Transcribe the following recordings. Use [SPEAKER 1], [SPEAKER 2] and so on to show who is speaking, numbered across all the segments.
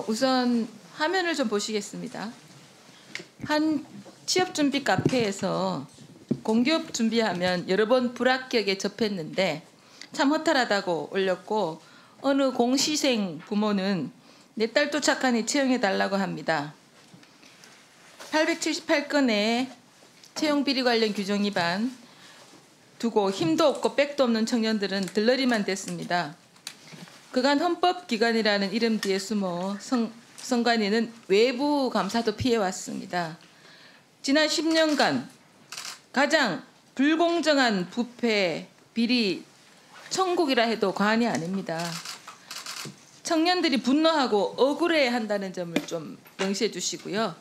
[SPEAKER 1] 우선 화면을 좀 보시겠습니다. 한 취업준비 카페에서 공기업 준비하면 여러 번 불합격에 접했는데 참 허탈하다고 올렸고, 어느 공시생 부모는 내 딸 쫓아가니 채용해달라고 합니다. 878건의 채용비리 관련 규정 위반 두고 힘도 없고 백도 없는 청년들은 들러리만 됐습니다. 그간 헌법기관이라는 이름 뒤에 숨어 선관위는 외부 감사도 피해왔습니다. 지난 10년간 가장 불공정한 부패, 비리, 천국이라 해도 과언이 아닙니다. 청년들이 분노하고 억울해한다는 점을 좀 명시해 주시고요.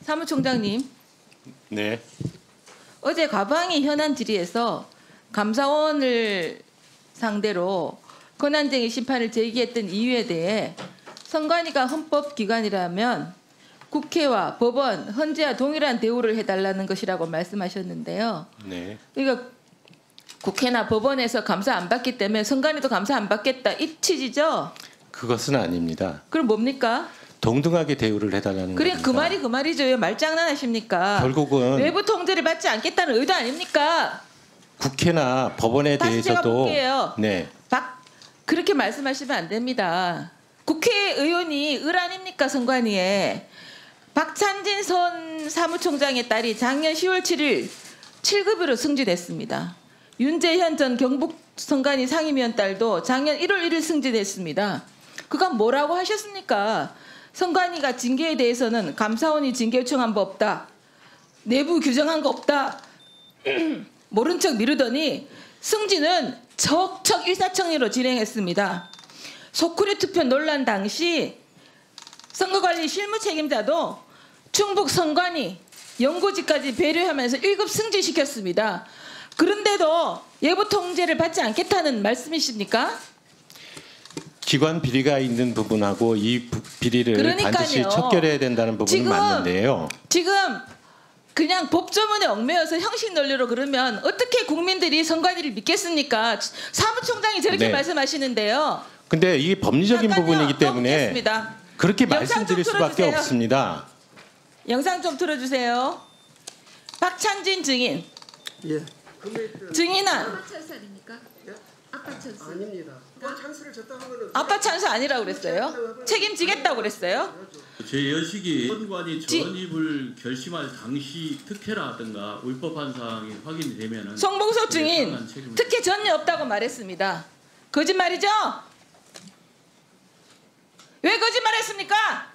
[SPEAKER 1] 사무총장님.
[SPEAKER 2] 네.
[SPEAKER 1] 어제 과방위 현안 질의에서 감사원을 상대로 권한쟁의 심판을 제기했던 이유에 대해 선관위가 헌법기관이라면 국회와 법원, 헌재와 동일한 대우를 해달라는 것이라고 말씀하셨는데요.
[SPEAKER 2] 네.
[SPEAKER 1] 그러니까 국회나 법원에서 감사 안 받기 때문에 선관위도 감사 안 받겠다, 이 취지죠?
[SPEAKER 2] 그것은 아닙니다.
[SPEAKER 1] 그럼 뭡니까?
[SPEAKER 2] 동등하게 대우를 해달라는
[SPEAKER 1] 그래,
[SPEAKER 2] 겁니다.
[SPEAKER 1] 그 말이죠. 왜 말장난하십니까?
[SPEAKER 2] 결국은
[SPEAKER 1] 외부 통제를 받지 않겠다는 의도 아닙니까?
[SPEAKER 2] 국회나 법원에
[SPEAKER 1] 다시 제가
[SPEAKER 2] 대해서도
[SPEAKER 1] 볼게요.
[SPEAKER 2] 네.
[SPEAKER 1] 그렇게 말씀하시면 안 됩니다. 국회의원이 을 아닙니까, 선관위에. 박찬진 전 사무총장의 딸이 작년 10월 7일 7급으로 승진했습니다. 윤재현 전 경북 선관위 상임위원 딸도 작년 1월 1일 승진했습니다. 그간 뭐라고 하셨습니까? 선관위가 징계에 대해서는 감사원이 징계 요청한 바 없다. 내부 규정한 거 없다. 모른 척 미루더니 승진은 척척 일사천리로 진행했습니다. 소쿠리 투표 논란 당시 선거관리 실무 책임자도 충북 선관위 연고지까지 배려하면서 1급 승진시켰습니다. 그런데도 외부 통제를 받지 않겠다는 말씀이십니까?
[SPEAKER 2] 기관 비리가 있는 부분하고 이 비리를
[SPEAKER 1] 그러니까요.
[SPEAKER 2] 반드시 척결해야 된다는 부분은 맞는데요.
[SPEAKER 1] 지금 그냥 법조문에 얽매여서 형식 논리로 그러면 어떻게 국민들이 선관위를 믿겠습니까? 사무총장이 저렇게
[SPEAKER 2] 네.
[SPEAKER 1] 말씀하시는데요.
[SPEAKER 2] 근데 이게 법리적인
[SPEAKER 1] 잠깐요.
[SPEAKER 2] 부분이기 때문에
[SPEAKER 1] 넘기겠습니다.
[SPEAKER 2] 그렇게
[SPEAKER 1] 영상
[SPEAKER 2] 말씀드릴
[SPEAKER 1] 좀
[SPEAKER 2] 수밖에
[SPEAKER 1] 틀어주세요.
[SPEAKER 2] 없습니다.
[SPEAKER 1] 영상 좀 틀어주세요. 박찬진 증인.
[SPEAKER 3] 예.
[SPEAKER 1] 증인아.
[SPEAKER 4] 아빠 찬스 아닙니까? 아빠 찬스.
[SPEAKER 3] 아닙니다. 찬스를 줬다는 거는
[SPEAKER 1] 아빠 찬스 아니라고 그랬어요? 책임지겠다고 그랬어요?
[SPEAKER 5] 제 연식이 선관위 전입을 결심할 당시 특혜라든가 위법한 사항이 확인이 되면은
[SPEAKER 1] 송봉석 증인
[SPEAKER 5] 상한 책임을
[SPEAKER 1] 특혜 전혀 없다고 말했습니다. 거짓말이죠? 왜 거짓말했습니까?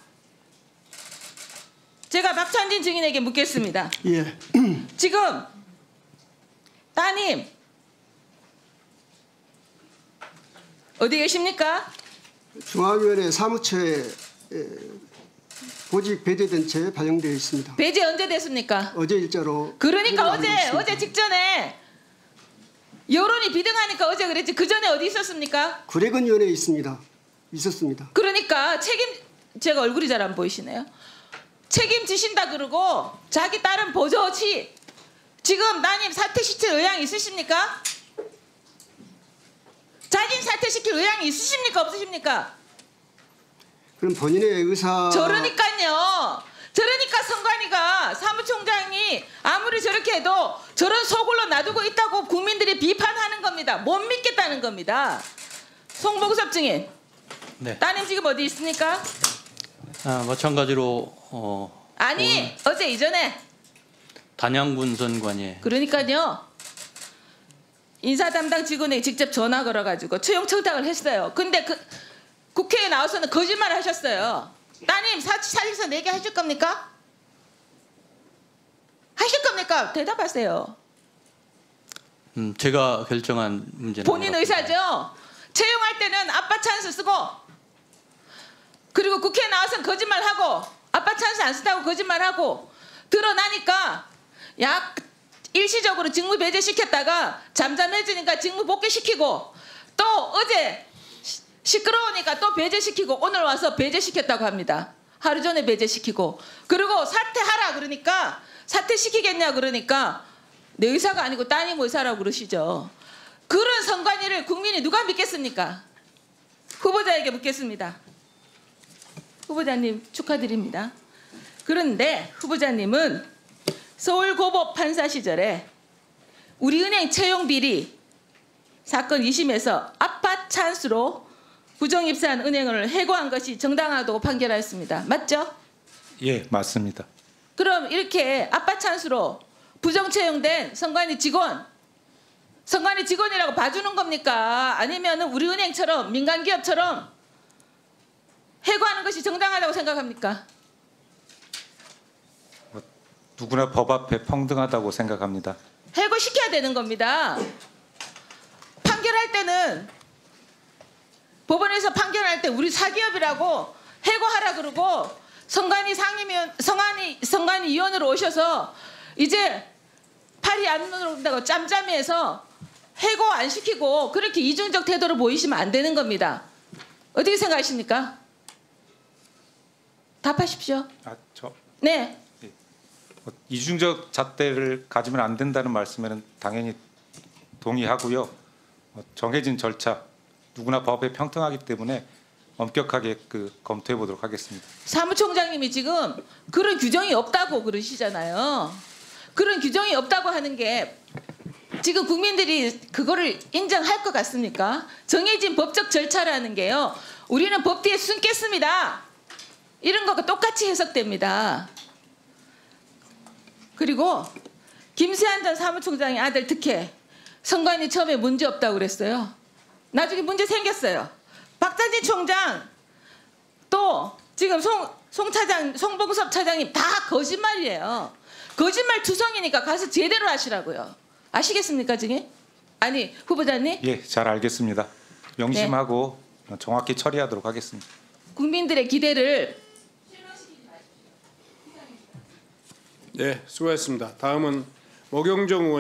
[SPEAKER 1] 제가 박찬진 증인에게 묻겠습니다.
[SPEAKER 3] 예.
[SPEAKER 1] 지금 따님 어디 계십니까?
[SPEAKER 3] 중앙위원회 사무처에 보직 배제된 채 발령되어 있습니다.
[SPEAKER 1] 배제 언제 됐습니까?
[SPEAKER 3] 어제 일자로.
[SPEAKER 1] 그러니까
[SPEAKER 3] 확인하고 있습니다.
[SPEAKER 1] 어제 직전에 여론이 비등하니까 어제 그랬지, 그 전에 어디 있었습니까?
[SPEAKER 3] 구례근위원회에 있습니다. 있었습니다.
[SPEAKER 1] 그러니까 제가 얼굴이 잘 안 보이시네요. 책임지신다 그러고 자기 딸은 버젓이 지금 따님 사퇴시킬 의향이 있으십니까? 자진 사퇴시킬 의향이 있으십니까, 없으십니까?
[SPEAKER 3] 그럼 본인의 의사.
[SPEAKER 1] 저러니까 선관위가 사무총장이 아무리 저렇게 해도 저런 소굴로 놔두고 있다고 국민들이 비판하는 겁니다. 못 믿겠다는 겁니다. 송봉섭 증인.
[SPEAKER 6] 네.
[SPEAKER 1] 따님 지금 어디 있습니까?
[SPEAKER 6] 마찬가지로
[SPEAKER 1] 아니, 어제 이전에.
[SPEAKER 6] 단양군 선관위에
[SPEAKER 1] 그러니까요. 인사 담당 직원에게 직접 전화 걸어가지고 채용 청탁을 했어요. 근데 국회에 나와서는 거짓말을 하셨어요. 따님 사실서 내게 하실 겁니까? 하실 겁니까? 대답하세요.
[SPEAKER 6] 제가 결정한 문제는
[SPEAKER 1] 본인 의사죠. 채용할 때는 아빠 찬스 쓰고, 그리고 국회에 나와서는 거짓말하고, 아빠 찬스 안 쓴다고 거짓말하고, 드러나니까 일시적으로 직무 배제시켰다가 잠잠해지니까 직무 복귀시키고, 또 어제 시끄러우니까 또 배제시키고, 오늘 와서 배제시켰다고 합니다. 하루 전에 배제시키고, 그리고 사퇴하라 그러니까, 사퇴시키겠냐 그러니까 내 의사가 아니고 따님 의사라고 그러시죠. 그런 선관위를 국민이 누가 믿겠습니까? 후보자에게 묻겠습니다. 후보자님 축하드립니다. 그런데 후보자님은 서울고법 판사 시절에 우리은행 채용 비리 사건 2심에서 아파 찬스로 부정입사한 은행을 해고한 것이 정당하다고 판결하였습니다. 맞죠?
[SPEAKER 7] 예, 맞습니다.
[SPEAKER 1] 그럼 이렇게 아빠 찬스로 부정 채용된 선관위 직원이라고 봐주는 겁니까? 아니면 우리 은행처럼 민간 기업처럼 해고하는 것이 정당하다고 생각합니까?
[SPEAKER 7] 누구나 법 앞에 평등하다고 생각합니다.
[SPEAKER 1] 해고시켜야 되는 겁니다. 판결할 때는 법원에서 판결할 때 우리 사기업이라고 해고하라 그러고 선관위 위원으로 오셔서 이제 팔이 안 넘는다고 짬짬이해서 해고 안 시키고 그렇게 이중적 태도로 보이시면 안 되는 겁니다. 어떻게 생각하십니까? 답하십시오. 네.
[SPEAKER 7] 이중적 잣대를 가지면 안 된다는 말씀에는 당연히 동의하고요. 정해진 절차, 누구나 법에 평등하기 때문에 엄격하게 검토해 보도록 하겠습니다.
[SPEAKER 1] 사무총장님이 지금 그런 규정이 없다고 그러시잖아요. 그런 규정이 없다고 하는 게 지금 국민들이 그거를 인정할 것 같습니까? 정해진 법적 절차라는 게요. 우리는 법 뒤에 숨겠습니다. 이런 거가 똑같이 해석됩니다. 그리고 김세한 전 사무총장의 아들 특혜 선관위 처음에 문제 없다고 그랬어요. 나중에 문제 생겼어요. 박찬진 총장 또 지금 송봉섭 차장님 다 거짓말이에요. 거짓말 투성이니까 가서 제대로 하시라고요. 아시겠습니까 지금? 아니 후보자님?
[SPEAKER 7] 예, 잘 알겠습니다. 명심하고 정확히 처리하도록 하겠습니다.
[SPEAKER 1] 국민들의 기대를
[SPEAKER 8] 네, 수고하셨습니다. 다음은 모경정 의원.